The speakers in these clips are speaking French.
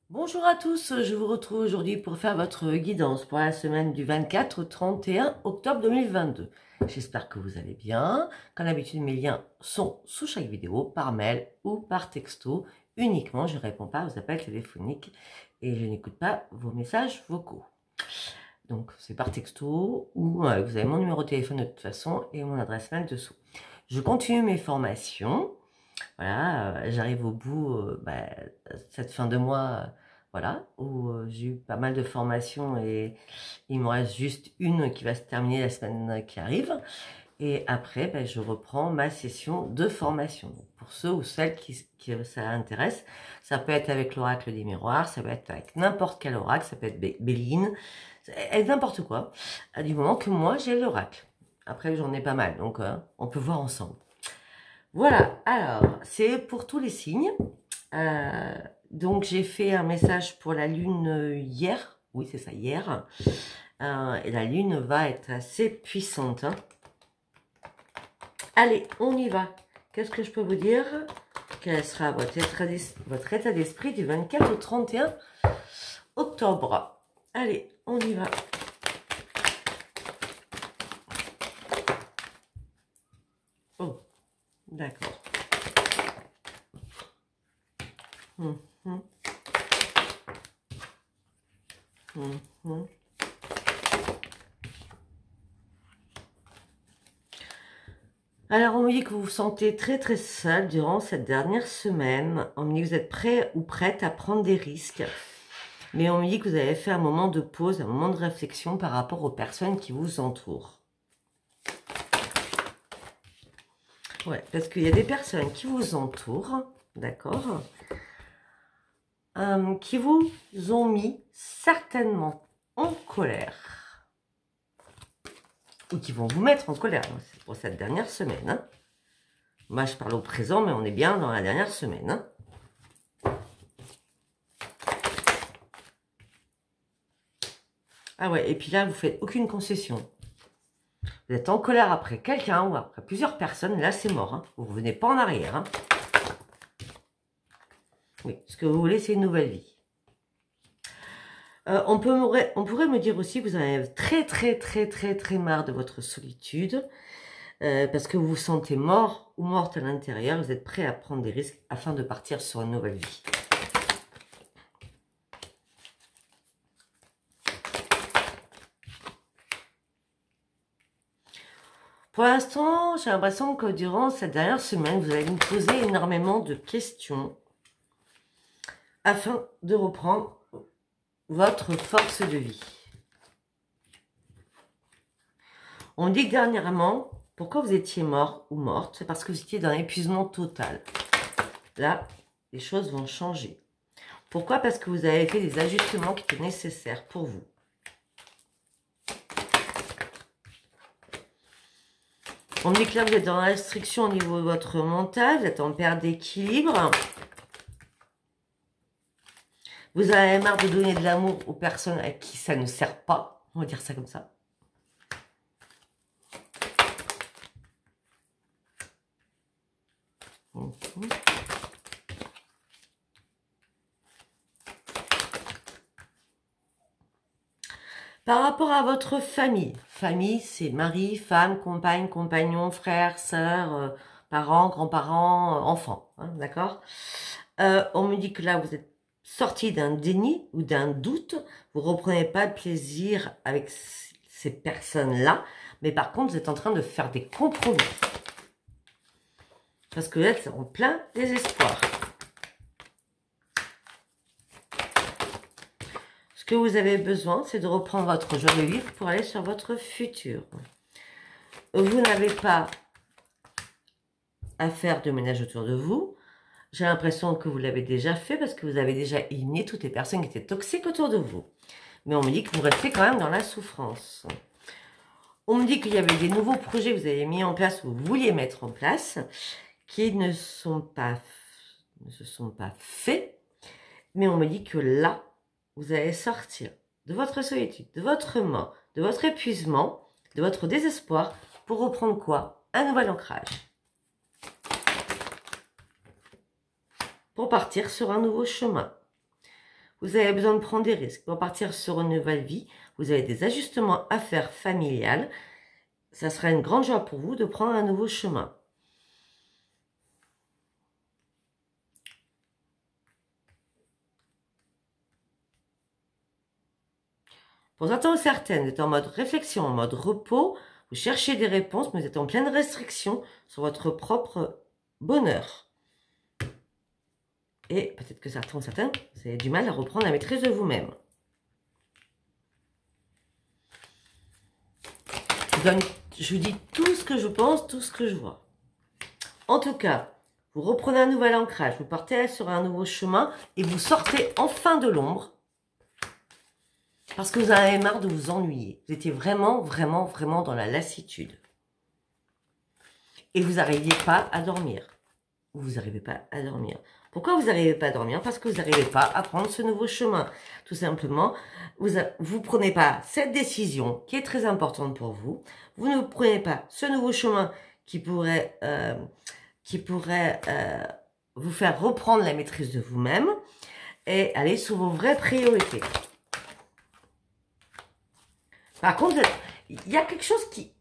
Bonjour à tous, je vous retrouve aujourd'hui pour faire votre guidance pour la semaine du 24 au 31 octobre 2022. J'espère que vous allez bien. Comme d'habitude, mes liens sont sous chaque vidéo, par mail ou par texto. Uniquement, je ne réponds pas aux appels téléphoniques et je n'écoute pas vos messages vocaux. Donc, c'est par texto ou vous avez mon numéro de téléphone de toute façon et mon adresse mail dessous. Je continue mes formations. Voilà, j'arrive au bout cette fin de mois, voilà, où j'ai eu pas mal de formations et il me reste juste une qui va se terminer la semaine qui arrive. Et après, je reprends ma session de formation. Donc, pour ceux ou celles qui ça intéresse, ça peut être avec l'oracle des miroirs, ça peut être avec n'importe quel oracle, ça peut être Béline, n'importe quoi, du moment que moi j'ai l'oracle. Après, j'en ai pas mal, donc on peut voir ensemble. Voilà, alors, c'est pour tous les signes. Donc, j'ai fait un message pour la Lune hier. Oui, c'est ça, hier. Et la Lune va être assez puissante. Hein. Allez, on y va. Qu'est-ce que je peux vous dire? Quel sera votre état d'esprit du 24 au 31 octobre? Allez, on y va. Oh, d'accord. Alors, on me dit que vous vous sentez très très seul durant cette dernière semaine. On me dit que vous êtes prêt ou prête à prendre des risques. Mais on me dit que vous avez fait un moment de pause, un moment de réflexion par rapport aux personnes qui vous entourent. Ouais, parce qu'il y a des personnes qui vous entourent, d'accord, qui vous ont mis certainement en colère. Ou qui vont vous mettre en colère. C'est pour cette dernière semaine. Hein. Moi, je parle au présent, mais on est bien dans la dernière semaine. Hein. Ah ouais, et puis là, vous faites aucune concession. Vous êtes en colère après quelqu'un ou après plusieurs personnes. Là, c'est mort. Hein. Vous ne revenez pas en arrière. Hein. Oui, ce que vous voulez, c'est une nouvelle vie. On pourrait me dire aussi que vous en avez très marre de votre solitude. Parce que vous vous sentez mort ou morte à l'intérieur. Vous êtes prêt à prendre des risques afin de partir sur une nouvelle vie. Pour l'instant, j'ai l'impression que durant cette dernière semaine, vous allez me poser énormément de questions afin de reprendre votre force de vie. On dit que dernièrement, pourquoi vous étiez mort ou morte? C'est parce que vous étiez dans l'épuisement total. Là, les choses vont changer. Pourquoi? Parce que vous avez fait des ajustements qui étaient nécessaires pour vous. On me dit que là, vous êtes dans la restriction au niveau de votre mental, vous êtes en perte d'équilibre. Vous avez marre de donner de l'amour aux personnes à qui ça ne sert pas. On va dire ça comme ça. Par rapport à votre famille, famille c'est mari, femme, compagne, compagnon, frère, sœur, parents, grands-parents, enfants, hein, d'accord. On me dit que là vous êtes sorti d'un déni ou d'un doute, vous reprenez pas de plaisir avec ces personnes-là, mais par contre vous êtes en train de faire des compromis. Parce que vous êtes en plein désespoir. Ce que vous avez besoin, c'est de reprendre votre joie de vivre pour aller sur votre futur. Vous n'avez pas à faire de ménage autour de vous. J'ai l'impression que vous l'avez déjà fait parce que vous avez déjà éliminé toutes les personnes qui étaient toxiques autour de vous. Mais on me dit que vous restez quand même dans la souffrance. On me dit qu'il y avait des nouveaux projets que vous avez mis en place ou vous vouliez mettre en place qui ne se sont pas faits. Mais on me dit que là, vous allez sortir de votre solitude, de votre mort, de votre épuisement, de votre désespoir pour reprendre quoi? Un nouvel ancrage. Pour partir sur un nouveau chemin. vous avez besoin de prendre des risques. Pour partir sur une nouvelle vie, vous avez des ajustements à faire familiales. Ça sera une grande joie pour vous de prendre un nouveau chemin. Pour certains ou certaines, vous êtes en mode réflexion, en mode repos, vous cherchez des réponses, mais vous êtes en pleine restriction sur votre propre bonheur. Et peut-être que certains ou certaines, vous avez du mal à reprendre la maîtrise de vous-même. Je vous dis tout ce que je pense, tout ce que je vois. En tout cas, vous reprenez un nouvel ancrage, vous partez sur un nouveau chemin et vous sortez enfin de l'ombre. Parce que vous en avez marre de vous ennuyer. Vous étiez vraiment, vraiment, vraiment dans la lassitude. Et vous n'arriviez pas à dormir. Vous n'arrivez pas à dormir. Pourquoi vous n'arrivez pas à dormir? Parce que vous n'arrivez pas à prendre ce nouveau chemin. Tout simplement, vous ne prenez pas cette décision qui est très importante pour vous. Vous ne prenez pas ce nouveau chemin qui pourrait vous faire reprendre la maîtrise de vous-même et aller sur vos vraies priorités. Par contre, il y a quelque chose qui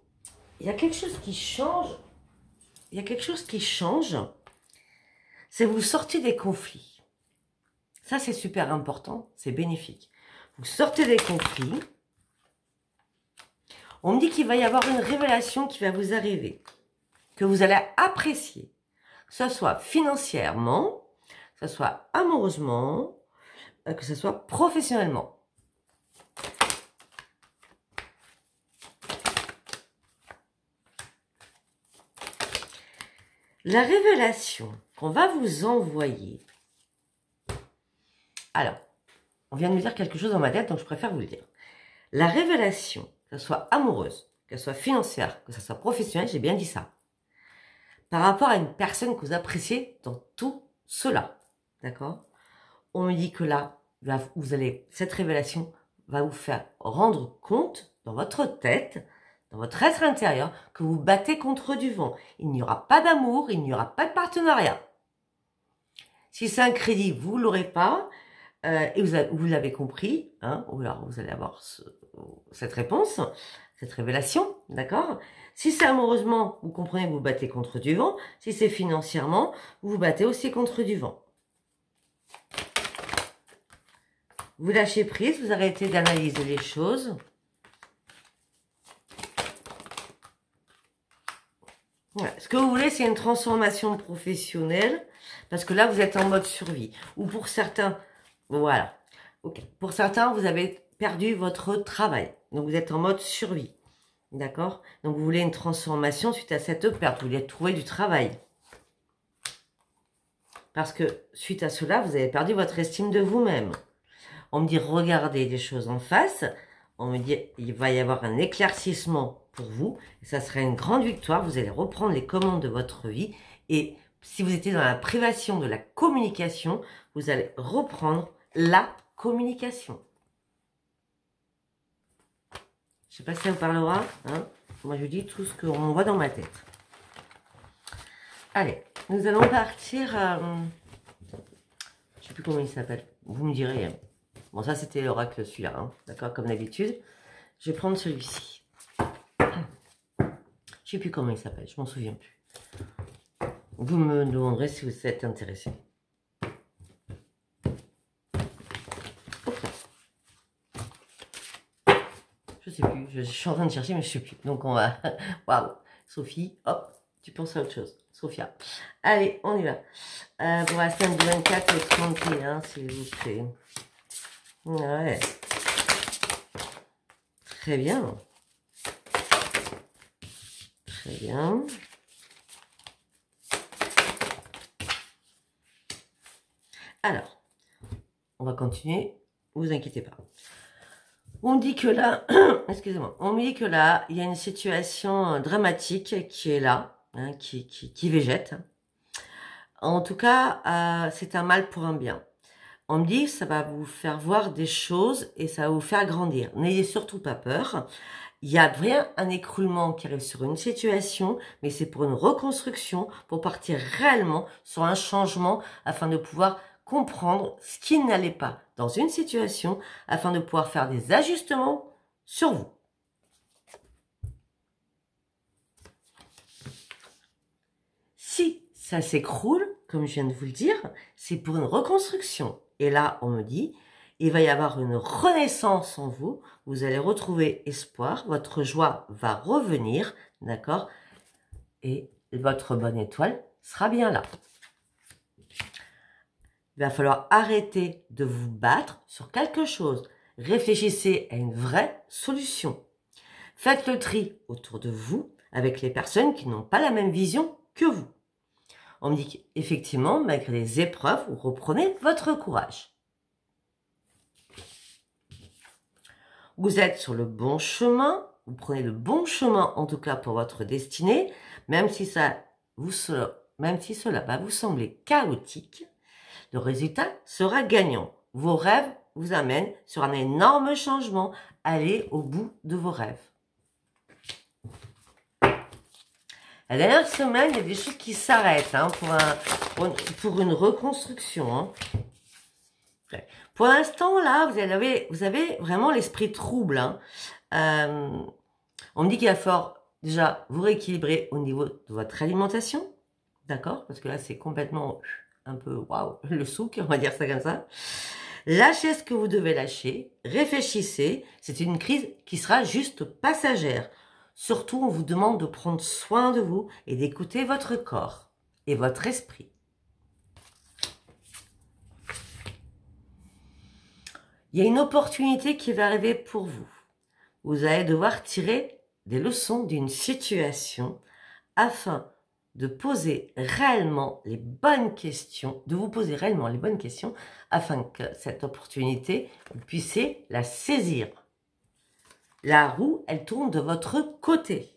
change. Il y a quelque chose qui change. C'est vous sortez des conflits. Ça, c'est super important. C'est bénéfique. Vous sortez des conflits. On me dit qu'il va y avoir une révélation qui va vous arriver. Que vous allez apprécier. Que ce soit financièrement, que ce soit amoureusement, que ce soit professionnellement. La révélation qu'on va vous envoyer. Alors, on vient de me dire quelque chose dans ma tête, donc je préfère vous le dire. La révélation, que ce soit amoureuse, qu'elle soit financière, que ce soit professionnelle, j'ai bien dit ça. Par rapport à une personne que vous appréciez dans tout cela. D'accord? On me dit que là, cette révélation va vous faire rendre compte dans votre tête, dans votre être intérieur, que vous battez contre du vent. Il n'y aura pas d'amour, il n'y aura pas de partenariat. Si c'est un crédit, vous ne l'aurez pas, et vous l'avez compris, hein, ou alors vous allez avoir cette réponse, cette révélation, d'accord? Si c'est amoureusement, vous comprenez que vous battez contre du vent. Si c'est financièrement, vous vous battez aussi contre du vent. Vous lâchez prise, vous arrêtez d'analyser les choses. Voilà. Ce que vous voulez, c'est une transformation professionnelle, parce que là, vous êtes en mode survie. Ou pour certains, voilà. Okay. Pour certains, vous avez perdu votre travail. Donc, vous êtes en mode survie. D'accord? Donc, vous voulez une transformation suite à cette perte. Vous voulez trouver du travail. Parce que suite à cela, vous avez perdu votre estime de vous-même. On me dit, regardez des choses en face. On me dit, il va y avoir un éclaircissement pour vous. Et ça sera une grande victoire. Vous allez reprendre les commandes de votre vie. Et si vous étiez dans la privation de la communication, vous allez reprendre la communication. Je ne sais pas si ça vous parlera. Hein. Moi, je dis tout ce qu'on voit dans ma tête. Allez, nous allons partir. Je ne sais plus comment il s'appelle. Vous me direz. Bon, ça, c'était l'oracle, celui-là. Hein. D'accord, comme d'habitude. Je vais prendre celui-ci. Je ne sais plus comment il s'appelle. Je m'en souviens plus. Vous me demanderez si vous êtes intéressé. Je sais plus. Je suis en train de chercher, mais je sais plus. Donc, on va... Waouh. Sophie, hop, tu penses à autre chose. Sophia. Allez, on y va. Pour la semaine du 24 au 31, s'il vous plaît. Ouais. Très bien. Très bien. Alors, on va continuer. Vous inquiétez pas. On dit que là, excusez-moi, on me dit que là, il y a une situation dramatique qui est là, hein, qui végète. En tout cas, c'est un mal pour un bien. On me dit que ça va vous faire voir des choses et ça va vous faire grandir. N'ayez surtout pas peur. Il y a bien un écroulement qui arrive sur une situation, mais c'est pour une reconstruction, pour partir réellement sur un changement afin de pouvoir comprendre ce qui n'allait pas dans une situation afin de pouvoir faire des ajustements sur vous. Si ça s'écroule, comme je viens de vous le dire, c'est pour une reconstruction. Et là, on me dit, il va y avoir une renaissance en vous, vous allez retrouver espoir, votre joie va revenir, d'accord? Et votre bonne étoile sera bien là. Il va falloir arrêter de vous battre sur quelque chose. Réfléchissez à une vraie solution. Faites le tri autour de vous avec les personnes qui n'ont pas la même vision que vous. On me dit qu'effectivement, malgré les épreuves, vous reprenez votre courage. Vous êtes sur le bon chemin, vous prenez le bon chemin en tout cas pour votre destinée, même si cela va vous sembler chaotique, le résultat sera gagnant. Vos rêves vous amènent sur un énorme changement. Allez au bout de vos rêves. La dernière semaine, il y a des choses qui s'arrêtent hein, pour une reconstruction. Hein. Pour l'instant, là, vous avez vraiment l'esprit trouble. Hein. On me dit qu'il va falloir déjà vous rééquilibrer au niveau de votre alimentation. D'accord? Parce que là, c'est complètement un peu, waouh, le souk, on va dire ça comme ça. Lâchez ce que vous devez lâcher. Réfléchissez. C'est une crise qui sera juste passagère. Surtout, on vous demande de prendre soin de vous et d'écouter votre corps et votre esprit. Il y a une opportunité qui va arriver pour vous. Vous allez devoir tirer des leçons d'une situation afin de poser réellement les bonnes questions, afin que cette opportunité, vous puissiez la saisir. La roue, elle tourne de votre côté.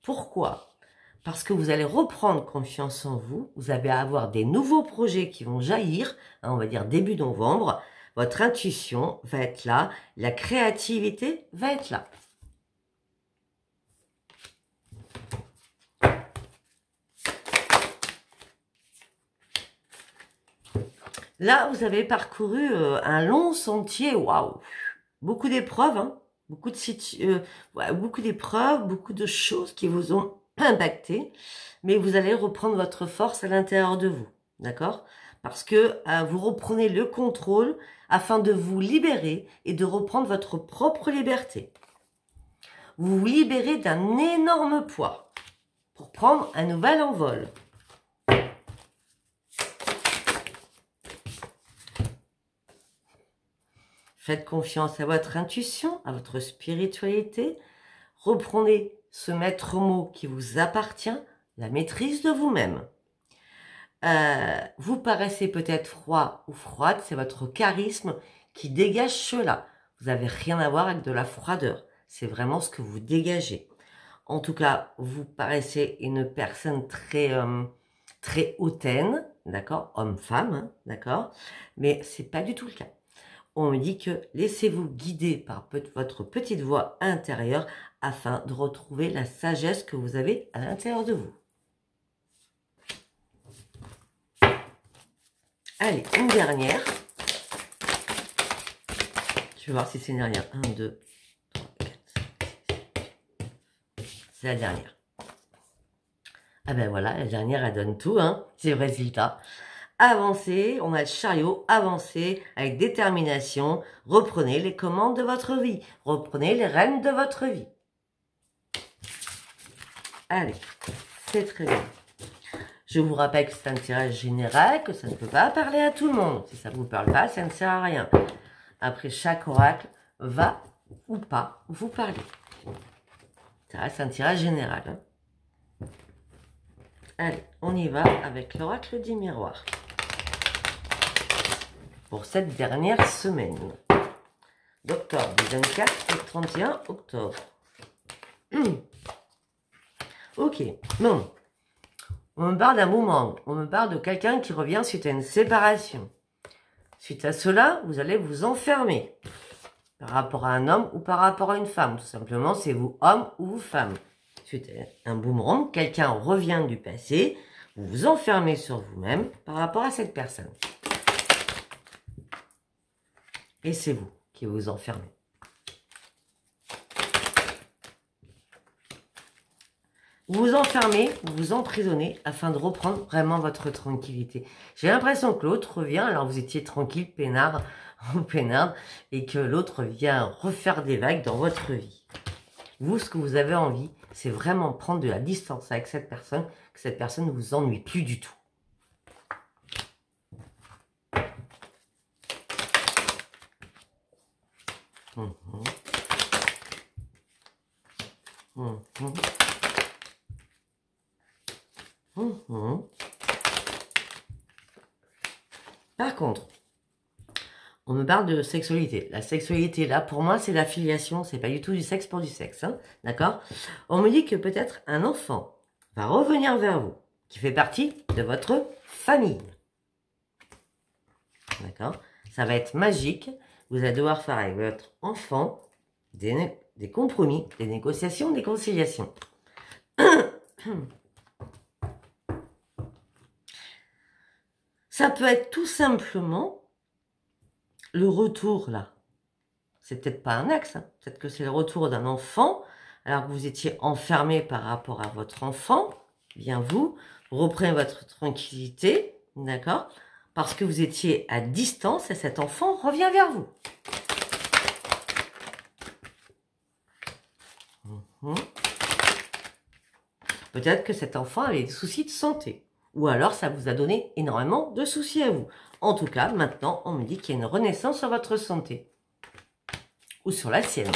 Pourquoi? Parce que vous allez reprendre confiance en vous, vous allez avoir des nouveaux projets qui vont jaillir, hein, on va dire début novembre, votre intuition va être là, la créativité va être là. Là, vous avez parcouru un long sentier, waouh, beaucoup d'épreuves, hein, beaucoup d'épreuves, beaucoup de choses qui vous ont impacté, mais vous allez reprendre votre force à l'intérieur de vous, d'accord? Parce que vous reprenez le contrôle afin de vous libérer et de reprendre votre propre liberté. Vous vous libérez d'un énorme poids pour prendre un nouvel envol. Faites confiance à votre intuition, à votre spiritualité. Reprenez ce maître mot qui vous appartient, la maîtrise de vous-même. Vous paraissez peut-être froid ou froide, c'est votre charisme qui dégage cela. Vous n'avez rien à voir avec de la froideur. C'est vraiment ce que vous dégagez. En tout cas, vous paraissez une personne très hautaine, d'accord, homme-femme, hein, d'accord, mais c'est pas du tout le cas. On me dit que laissez-vous guider par votre petite voix intérieure afin de retrouver la sagesse que vous avez à l'intérieur de vous. Allez, une dernière. Je vais voir si c'est une dernière. 1, 2, 3, 4, 5, 6, 7. C'est la dernière. Ah ben voilà, la dernière, elle donne tout, hein. C'est le résultat. Avancez, on a le chariot, avancez avec détermination, reprenez les commandes de votre vie, reprenez les rênes de votre vie. Allez, c'est très bien. Je vous rappelle que c'est un tirage général, que ça ne peut pas parler à tout le monde. Si ça ne vous parle pas, ça ne sert à rien. Après, chaque oracle va ou pas vous parler. Ça reste un tirage général. Hein. Allez, on y va avec l'oracle du miroir. Pour cette dernière semaine. D'octobre, du 24 au 31 octobre. Ok, bon. On me parle d'un moment, on me parle de quelqu'un qui revient suite à une séparation. Suite à cela, vous allez vous enfermer. Par rapport à un homme ou par rapport à une femme. Tout simplement, c'est vous homme ou vous femme. Suite à un boomerang, quelqu'un revient du passé, vous vous enfermez sur vous-même par rapport à cette personne. Et c'est vous qui vous enfermez. Vous vous enfermez, vous vous emprisonnez afin de reprendre vraiment votre tranquillité. J'ai l'impression que l'autre revient, alors vous étiez tranquille, peinard ou peinarde, et que l'autre vient refaire des vagues dans votre vie. Vous, ce que vous avez envie, c'est vraiment prendre de la distance avec cette personne, que cette personne ne vous ennuie plus du tout. Par contre, on me parle de sexualité. La sexualité, là, pour moi, c'est la filiation. C'est pas du tout du sexe pour du sexe. Hein, d'accord? On me dit que peut-être un enfant va revenir vers vous, qui fait partie de votre famille. D'accord? Ça va être magique. Vous allez devoir faire avec votre enfant des compromis, des négociations, des conciliations. Ça peut être tout simplement le retour, là. C'est peut-être pas un axe, hein. Peut-être que c'est le retour d'un enfant, alors que vous étiez enfermé par rapport à votre enfant. Bien vous reprenez votre tranquillité, d'accord? Parce que vous étiez à distance et cet enfant revient vers vous. Peut-être que cet enfant avait des soucis de santé. Ou alors, ça vous a donné énormément de soucis à vous. En tout cas, maintenant, on me dit qu'il y a une renaissance sur votre santé. Ou sur la sienne.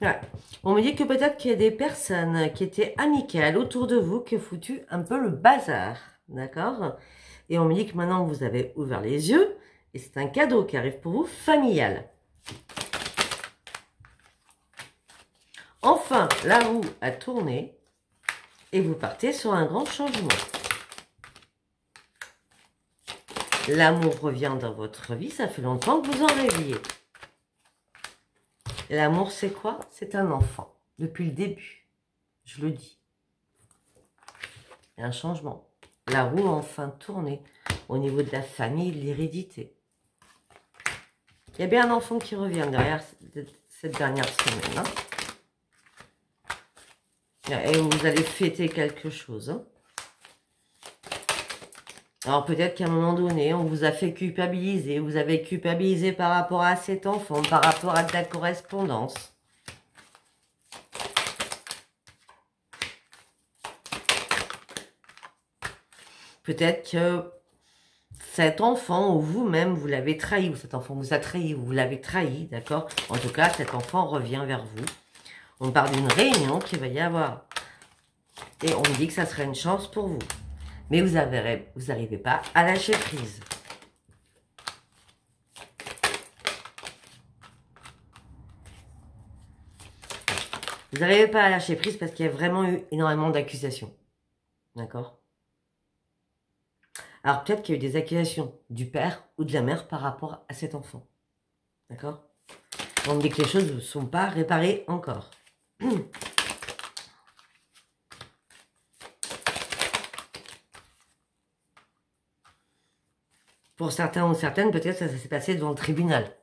Ouais. On me dit que peut-être qu'il y a des personnes qui étaient amicales autour de vous qui ont foutu un peu le bazar. D'accord? Et on me dit que maintenant vous avez ouvert les yeux et c'est un cadeau qui arrive pour vous familial. Enfin, la roue a tourné et vous partez sur un grand changement. L'amour revient dans votre vie, ça fait longtemps que vous en rêviez. L'amour, c'est quoi? C'est un enfant. Depuis le début, je le dis. Il y a un changement. La roue a enfin tourné au niveau de la famille, de l'hérédité. Il y a bien un enfant qui revient derrière cette dernière semaine. Hein. Et vous allez fêter quelque chose. Hein. Alors peut-être qu'à un moment donné, on vous a fait culpabiliser, vous avez culpabilisé par rapport à cet enfant, par rapport à de la correspondance. Peut-être que cet enfant ou vous-même, vous l'avez trahi, ou cet enfant vous a trahi, ou vous l'avez trahi, d'accord? En tout cas, cet enfant revient vers vous. On parle d'une réunion qu'il va y avoir. Et on me dit que ça serait une chance pour vous. Mais vous n'arrivez pas à lâcher prise. Vous n'arrivez pas à lâcher prise parce qu'il y a vraiment eu énormément d'accusations. D'accord? Alors peut-être qu'il y a eu des accusations du père ou de la mère par rapport à cet enfant. D'accord? On me dit que les choses ne sont pas réparées encore. Pour certains ou certaines, peut-être que ça s'est passé devant le tribunal.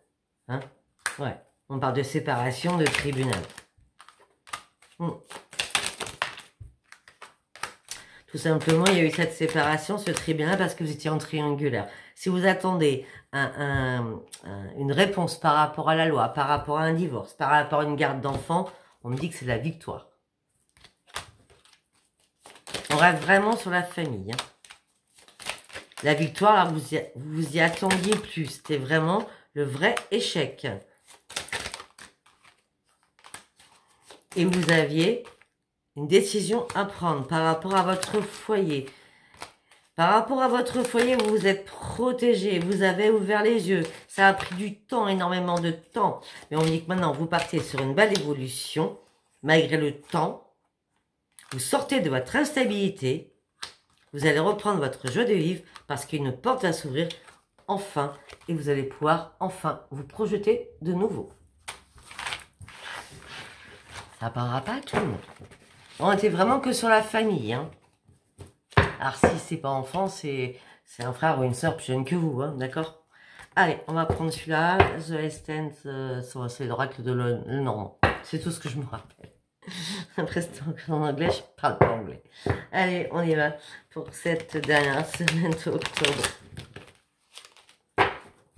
Hein? Ouais. On parle de séparation de tribunal. Tout simplement, il y a eu cette séparation, ce tribunal, parce que vous étiez en triangulaire. Si vous attendez une réponse par rapport à la loi, par rapport à un divorce, par rapport à une garde d'enfants, on me dit que c'est la victoire. On reste vraiment sur la famille. Hein. La victoire, là, vous y attendiez plus. C'était vraiment le vrai échec. Et vous aviez une décision à prendre par rapport à votre foyer. Par rapport à votre foyer, vous vous êtes protégé, vous avez ouvert les yeux. Ça a pris du temps, énormément de temps. Mais on dit que maintenant, vous partez sur une belle évolution, malgré le temps. Vous sortez de votre instabilité. Vous allez reprendre votre joie de vivre parce qu'une porte va s'ouvrir enfin. Et vous allez pouvoir enfin vous projeter de nouveau. Ça parlera pas à tout le monde. On était vraiment que sur la famille. Hein. Alors si c'est pas enfant, c'est un frère ou une soeur plus jeune que vous. Hein, d'accord? Allez, on va prendre celui-là. The Essence, c'est l'oracle de Lenormand. C'est tout ce que je me rappelle. Après, c'est en anglais, je parle pas anglais. Allez, on y va pour cette dernière semaine d'octobre.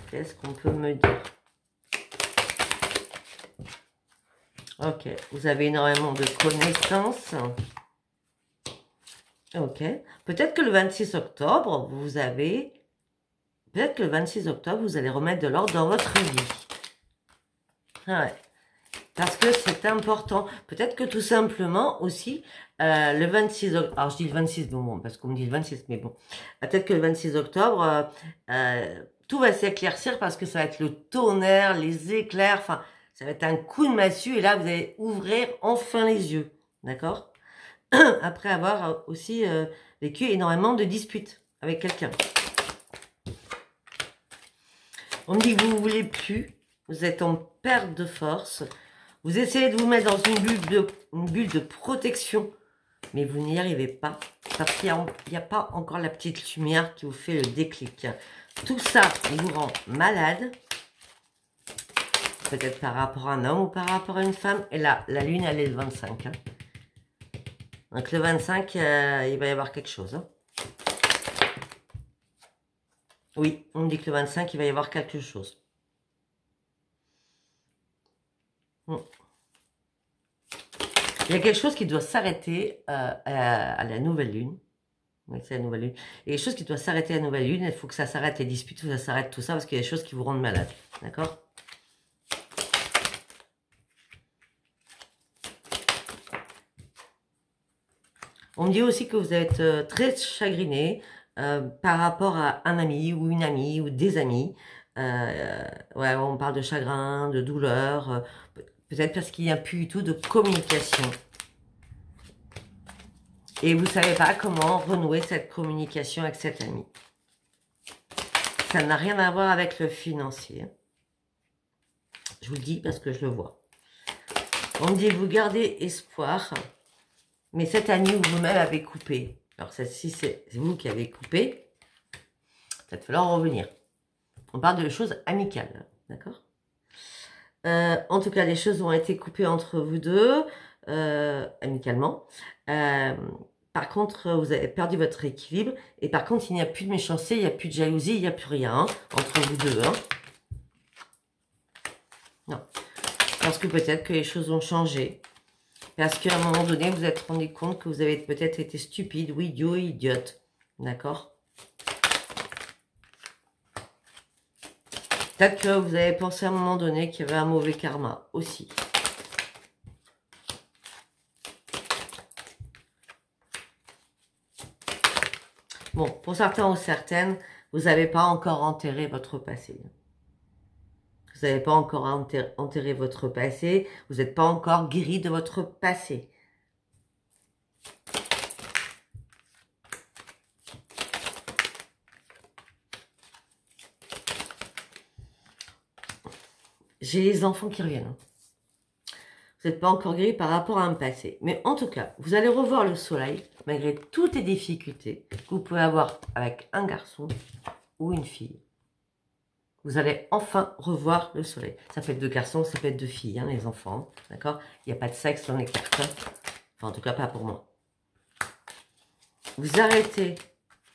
Qu'est-ce qu'on peut me dire? Ok, vous avez énormément de connaissances. Ok, peut-être que le 26 octobre, vous avez... Peut-être que le 26 octobre, vous allez remettre de l'ordre dans votre vie. Ouais. Parce que c'est important. Peut-être que tout simplement aussi, le 26 octobre, alors je dis le 26, bon, parce qu'on me dit le 26, mais bon. Peut-être que le 26 octobre, tout va s'éclaircir parce que ça va être le tonnerre, les éclairs, enfin, ça va être un coup de massue et là, vous allez ouvrir enfin les yeux. D'accord? Après avoir aussi vécu énormément de disputes avec quelqu'un. On me dit que vous ne voulez plus, vous êtes en perte de force, vous essayez de vous mettre dans une bulle de protection, mais vous n'y arrivez pas, parce qu'il n'y a pas encore la petite lumière qui vous fait le déclic. Tout ça vous rend malade, peut-être par rapport à un homme ou par rapport à une femme, et là, la lune, elle est le 25. Hein. Donc le 25, il va y avoir quelque chose. Hein. Oui, on me dit que le 25, il va y avoir quelque chose. Il y a quelque chose qui doit s'arrêter à la nouvelle lune. Oui, c'est la nouvelle lune. Il y a quelque chose qui doit s'arrêter à la nouvelle lune. Il faut que ça s'arrête les disputes, il faut que ça s'arrête tout ça, parce qu'il y a des choses qui vous rendent malade. D'accord? On me dit aussi que vous êtes très chagriné par rapport à un ami ou une amie ou des amis. Ouais, on parle de chagrin, de douleur, peut-être parce qu'il n'y a plus du tout de communication. Et vous ne savez pas comment renouer cette communication avec cet ami. Ça n'a rien à voir avec le financier. Je vous le dis parce que je le vois. On me dit, vous gardez espoir, mais cet ami ou vous-même avez coupé. Alors, si c'est vous qui avez coupé, il va falloir en revenir. On parle de choses amicales, d'accord? En tout cas, les choses ont été coupées entre vous deux, amicalement. Par contre, vous avez perdu votre équilibre. Et par contre, il n'y a plus de méchanceté, il n'y a plus de jalousie, il n'y a plus rien hein, entre vous deux. Hein. Non. Parce que peut-être que les choses ont changé. Parce qu'à un moment donné, vous vous êtes rendu compte que vous avez peut-être été stupide ou idiot, idiote. D'accord? Peut-être que vous avez pensé à un moment donné qu'il y avait un mauvais karma aussi. Bon, pour certains ou certaines, vous n'avez pas encore enterré votre passé. Vous n'avez pas encore enterré votre passé. Vous n'êtes pas encore guéri de votre passé. J'ai les enfants qui reviennent. Vous n'êtes pas encore guéri par rapport à un passé. Mais en tout cas, vous allez revoir le soleil, malgré toutes les difficultés que vous pouvez avoir avec un garçon ou une fille. Vous allez enfin revoir le soleil. Ça peut être de garçons, ça peut être de filles, hein, les enfants. D'accord? Il n'y a pas de sexe dans les cartes. Enfin, en tout cas, pas pour moi. Vous arrêtez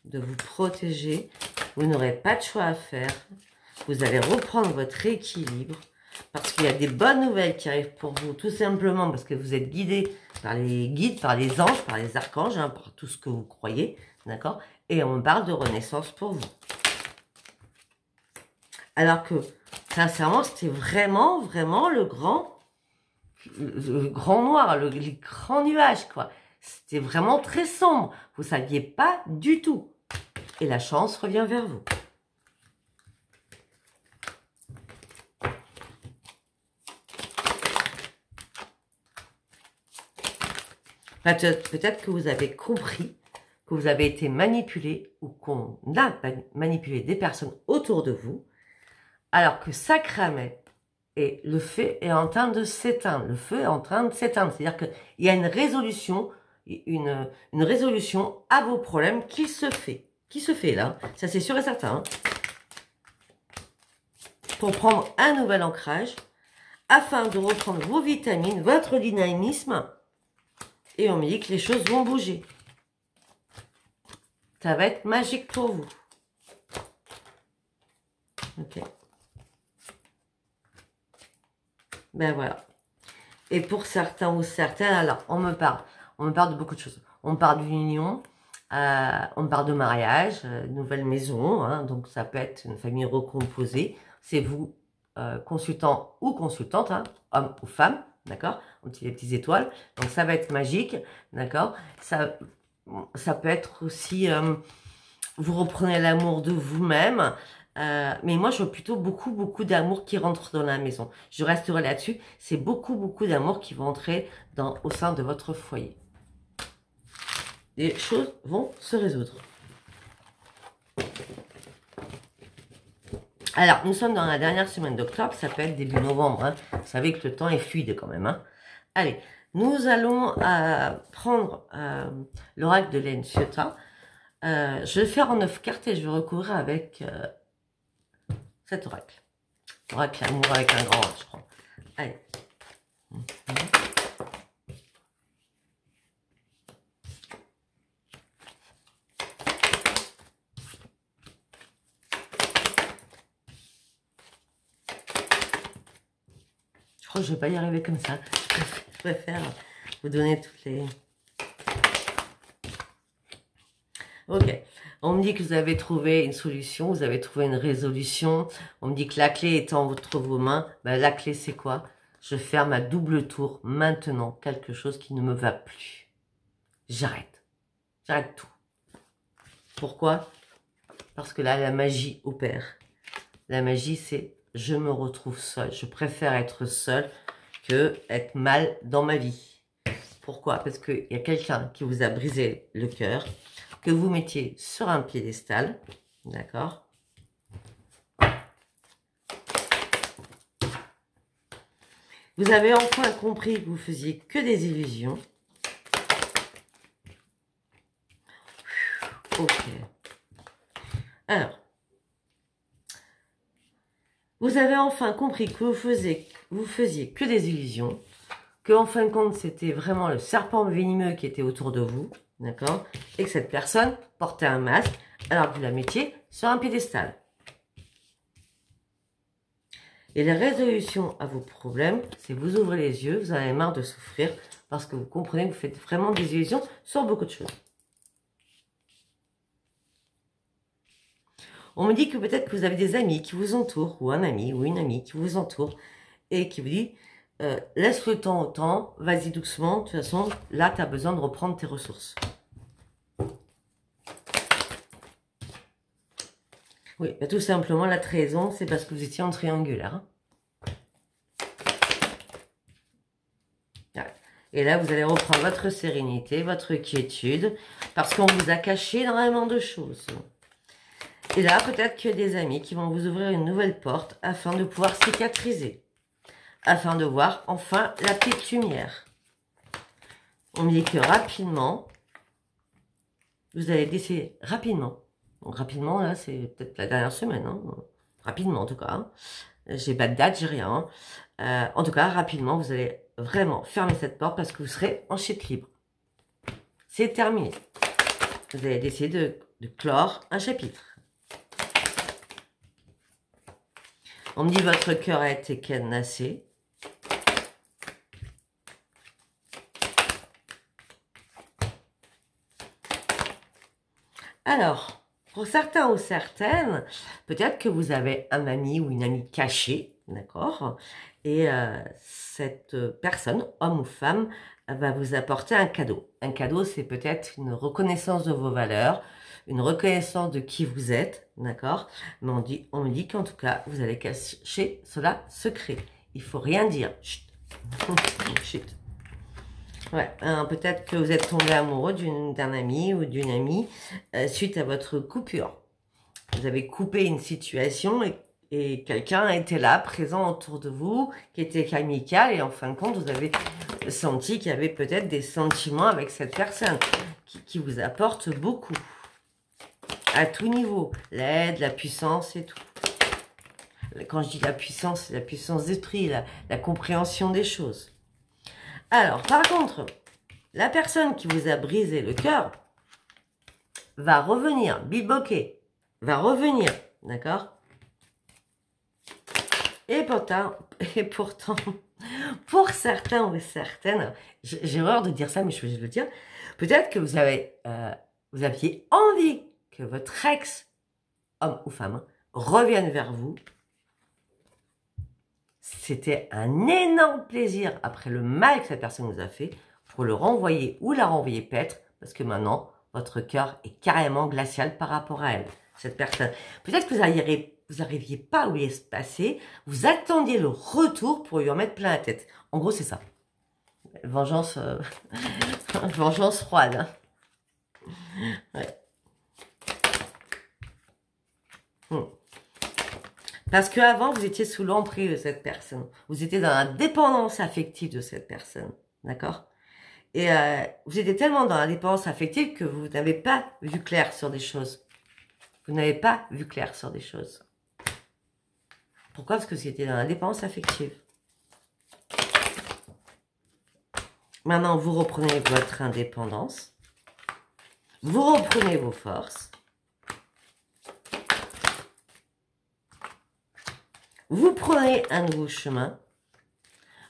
de vous protéger. Vous n'aurez pas de choix à faire. Vous allez reprendre votre équilibre. Parce qu'il y a des bonnes nouvelles qui arrivent pour vous. Tout simplement parce que vous êtes guidé par les guides, par les anges, par les archanges, hein, par tout ce que vous croyez. D'accord? Et on parle de renaissance pour vous. Alors que, sincèrement, c'était vraiment, vraiment le grand noir, les grands nuages, quoi. C'était vraiment très sombre. Vous ne saviez pas du tout. Et la chance revient vers vous. Peut-être que vous avez compris que vous avez été manipulé ou qu'on a manipulé des personnes autour de vous, alors que ça cramait et le feu est en train de s'éteindre. Le feu est en train de s'éteindre. C'est-à-dire qu'il y a une résolution à vos problèmes qui se fait. Qui se fait là, ça c'est sûr et certain. Hein, pour prendre un nouvel ancrage, afin de reprendre vos vitamines, votre dynamisme, et on me dit que les choses vont bouger. Ça va être magique pour vous. Ok. Ben voilà. Et pour certains ou certaines, alors on me parle de beaucoup de choses. On me parle d'une union, on me parle de mariage, nouvelle maison, hein, donc ça peut être une famille recomposée. C'est vous, consultant ou consultante, hein, homme ou femme, d'accord, on dit les petites étoiles, donc ça va être magique, d'accord. Ça peut être aussi, vous reprenez l'amour de vous-même. Mais moi, je vois plutôt beaucoup d'amour qui rentre dans la maison. Je resterai là-dessus. C'est beaucoup d'amour qui vont entrer au sein de votre foyer. Les choses vont se résoudre. Alors, nous sommes dans la dernière semaine d'octobre. Ça peut être début novembre. Hein. Vous savez que le temps est fluide quand même. Hein. Allez, nous allons prendre l'oracle de Len Chiota. Je vais le faire en 9 cartes et je vais recouvrir avec... cet oracle. Oracle amour avec un grand H, je crois. Allez. Je crois que je ne vais pas y arriver comme ça. Je préfère vous donner toutes les... Ok. On me dit que vous avez trouvé une solution, vous avez trouvé une résolution. On me dit que la clé est entre vos mains. Ben, la clé, c'est quoi? Je ferme à double tour maintenant quelque chose qui ne me va plus. J'arrête. J'arrête tout. Pourquoi? Parce que là, la magie opère. La magie, c'est je me retrouve seule. Je préfère être seule que être mal dans ma vie. Pourquoi? Parce qu'il y a quelqu'un qui vous a brisé le cœur, que vous mettiez sur un piédestal, d'accord? Vous avez enfin compris que vous faisiez que des illusions. Ok. Alors, vous avez enfin compris que vous faisiez que des illusions, que en fin de compte, c'était vraiment le serpent venimeux qui était autour de vous, d'accord? Et que cette personne portait un masque alors que vous la mettiez sur un piédestal. Et la résolution à vos problèmes, c'est vous ouvrez les yeux, vous en avez marre de souffrir parce que vous comprenez que vous faites vraiment des illusions sur beaucoup de choses. On me dit que peut-être que vous avez des amis qui vous entourent, ou un ami ou une amie qui vous entoure et qui vous dit laisse le temps au temps, vas-y doucement, de toute façon, là, tu as besoin de reprendre tes ressources. Oui, bah, tout simplement, la trahison, c'est parce que vous étiez en triangulaire. Hein. Et là, vous allez reprendre votre sérénité, votre quiétude, parce qu'on vous a caché énormément de choses. Et là, peut-être qu'il y a des amis qui vont vous ouvrir une nouvelle porte afin de pouvoir cicatriser, afin de voir enfin la petite lumière. On me dit que rapidement, vous allez décider rapidement. Donc rapidement, là, c'est peut-être la dernière semaine. Hein. Rapidement, en tout cas. Hein. J'ai pas de date, j'ai rien. En tout cas, rapidement, vous allez vraiment fermer cette porte parce que vous serez en chute libre. C'est terminé. Vous allez décider de clore un chapitre. On me dit votre cœur a été cadenassé. Alors, pour certains ou certaines, peut-être que vous avez un ami ou une amie cachée, d'accord? Et cette personne, homme ou femme, va vous apporter un cadeau. Un cadeau, c'est peut-être une reconnaissance de vos valeurs, une reconnaissance de qui vous êtes, d'accord? Mais on me dit qu'en tout cas, vous allez cacher cela secret. Il faut rien dire. Chut. Chut. Ouais, hein, peut-être que vous êtes tombé amoureux d'un ami ou d'une amie suite à votre coupure. Vous avez coupé une situation et quelqu'un était là, présent autour de vous, qui était amical, et en fin de compte, vous avez senti qu'il y avait peut-être des sentiments avec cette personne qui vous apporte beaucoup. À tout niveau, l'aide, la puissance et tout. Quand je dis la puissance, c'est la puissance d'esprit, la compréhension des choses. Alors, par contre, la personne qui vous a brisé le cœur va revenir, bilboquer, va revenir, d'accord? Et pourtant, pour certains ou certaines, j'ai horreur de dire ça, mais je vais le dire, peut-être que vous aviez envie que votre ex, homme ou femme, revienne vers vous. C'était un énorme plaisir, après le mal que cette personne vous a fait, pour le renvoyer ou la renvoyer paître, parce que maintenant, votre cœur est carrément glacial par rapport à elle, cette personne. Peut-être que vous n'arriviez pas à où il se passer, vous attendiez le retour pour lui en mettre plein la tête. En gros, c'est ça. Vengeance, vengeance froide. Hein. Ouais. Parce qu'avant, vous étiez sous l'emprise de cette personne. Vous étiez dans la dépendance affective de cette personne. D'accord? Et vous étiez tellement dans la dépendance affective que vous n'avez pas vu clair sur des choses. Vous n'avez pas vu clair sur des choses. Pourquoi? Parce que vous étiez dans la dépendance affective. Maintenant, vous reprenez votre indépendance. Vous reprenez vos forces. Vous prenez un nouveau chemin.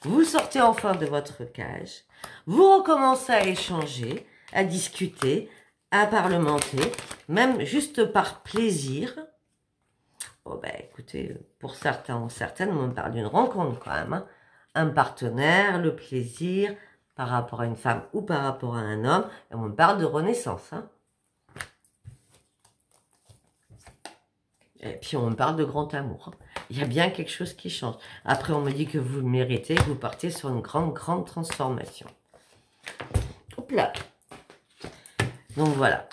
Vous sortez enfin de votre cage. Vous recommencez à échanger, à discuter, à parlementer, même juste par plaisir. Bon, ben, écoutez, pour certains ou certaines, on parle d'une rencontre quand même. Hein. Un partenaire, le plaisir, par rapport à une femme ou par rapport à un homme. Et on parle de renaissance. Hein. Et puis on me parle de grand amour. Il y a bien quelque chose qui change. Après, on me dit que vous le méritez, que vous partez sur une grande, grande transformation. Hop là. Donc voilà.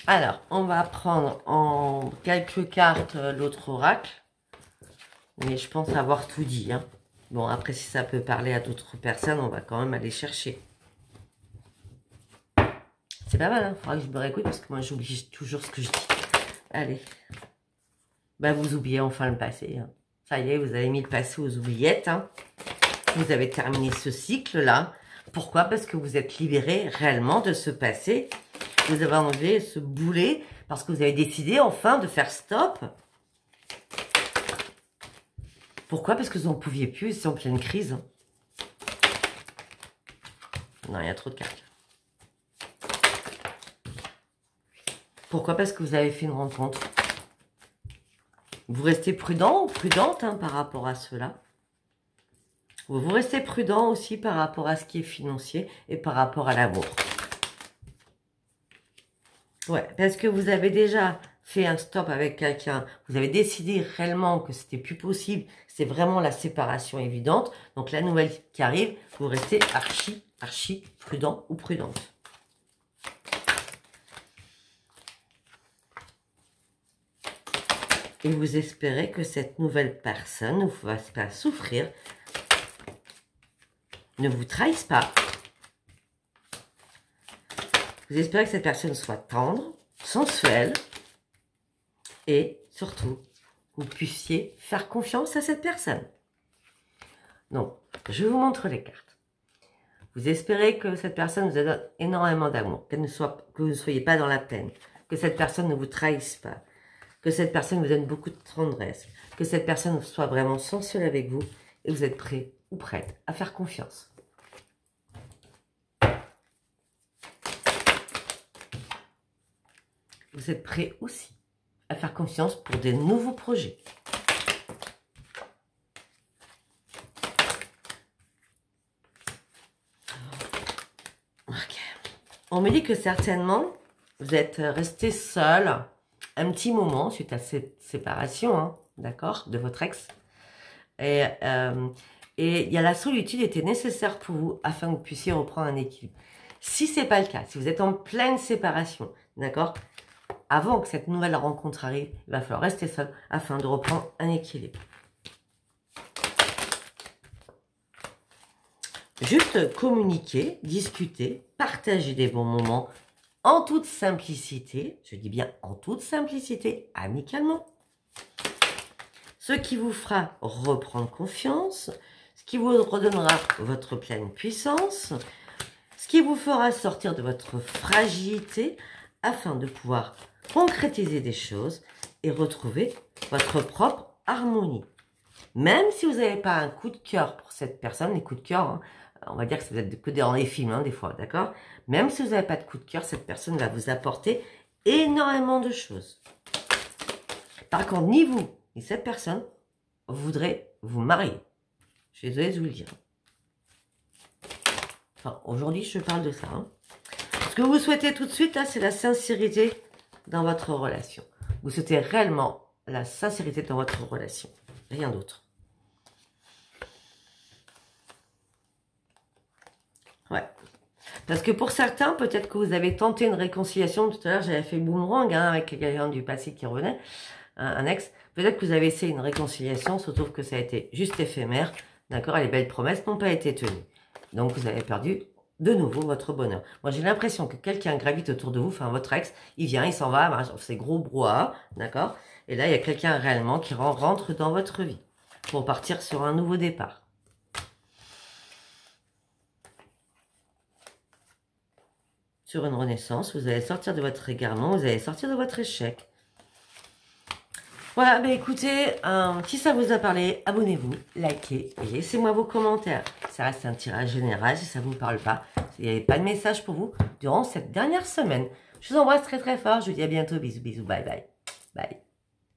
Alors, on va prendre en quelques cartes l'autre oracle. Mais je pense avoir tout dit. Hein. Bon, après, si ça peut parler à d'autres personnes, on va quand même aller chercher. C'est pas mal, hein. Faudra que je me réécoute parce que moi, j'oublie toujours ce que je dis. Allez. Ben, vous oubliez enfin le passé. Hein. Ça y est, vous avez mis le passé aux oubliettes. Hein. Vous avez terminé ce cycle-là. Pourquoi? Parce que vous êtes libéré réellement de ce passé. Vous avez enlevé ce boulet parce que vous avez décidé enfin de faire stop. Pourquoi? Parce que vous n'en pouviez plus, c'est en pleine crise. Non, il y a trop de cartes. Pourquoi? Parce que vous avez fait une rencontre. Vous restez prudent ou prudente hein, par rapport à cela. Vous restez prudent aussi par rapport à ce qui est financier et par rapport à l'amour. Ouais, parce que vous avez déjà fait un stop avec quelqu'un. Vous avez décidé réellement que c'était plus possible. C'est vraiment la séparation évidente. Donc la nouvelle qui arrive, vous restez archi prudent ou prudente. Et vous espérez que cette nouvelle personne ne vous fasse pas souffrir, ne vous trahisse pas. Vous espérez que cette personne soit tendre, sensuelle et surtout, vous puissiez faire confiance à cette personne. Donc, je vous montre les cartes. Vous espérez que cette personne vous donne énormément d'amour, que vous ne soyez pas dans la peine, que cette personne ne vous trahisse pas, que cette personne vous donne beaucoup de tendresse, que cette personne soit vraiment sensuelle avec vous et vous êtes prêt ou prête à faire confiance. Vous êtes prêt aussi à faire confiance pour des nouveaux projets. Okay. On me dit que certainement, vous êtes resté seul un petit moment suite à cette séparation, hein, d'accord, de votre ex. Et Et il y a la solitude était nécessaire pour vous afin que vous puissiez reprendre un équilibre. Si ce n'est pas le cas, si vous êtes en pleine séparation, d'accord, avant que cette nouvelle rencontre arrive, il va falloir rester seul afin de reprendre un équilibre. Juste communiquer, discuter, partager des bons moments en toute simplicité, je dis bien en toute simplicité, amicalement. Ce qui vous fera reprendre confiance, ce qui vous redonnera votre pleine puissance, ce qui vous fera sortir de votre fragilité afin de pouvoir concrétiser des choses et retrouver votre propre harmonie. Même si vous n'avez pas un coup de cœur pour cette personne, les coups de cœur, hein, on va dire que ça va être que dans les films, hein, des fois, d'accord? Même si vous n'avez pas de coup de cœur, cette personne va vous apporter énormément de choses. Par contre, ni vous, ni cette personne voudrait vous marier. Je suis désolée de vous le dire. Enfin, aujourd'hui, je parle de ça. Hein. Ce que vous souhaitez tout de suite, là, c'est la sincérité dans votre relation. Vous souhaitez réellement la sincérité dans votre relation. Rien d'autre. Ouais. Parce que pour certains, peut-être que vous avez tenté une réconciliation. Tout à l'heure, j'avais fait boomerang hein, avec quelqu'un du passé qui revenait, un ex. Peut-être que vous avez essayé une réconciliation, sauf que ça a été juste éphémère. D'accord? Et les belles promesses n'ont pas été tenues. Donc, vous avez perdu de nouveau votre bonheur. Moi, j'ai l'impression que quelqu'un gravite autour de vous, enfin, votre ex, il vient, il s'en va, c'est gros brouhaha, d'accord? Et là, il y a quelqu'un réellement qui rentre dans votre vie pour partir sur un nouveau départ. Sur une renaissance, vous allez sortir de votre égarement, vous allez sortir de votre échec. Voilà, ben écoutez, si ça vous a parlé, abonnez-vous, likez et laissez-moi vos commentaires. Ça reste un tirage général, si ça ne vous parle pas, il n'y avait pas de message pour vous durant cette dernière semaine. Je vous embrasse très très fort, je vous dis à bientôt, bisous bisous, bye bye. Bye.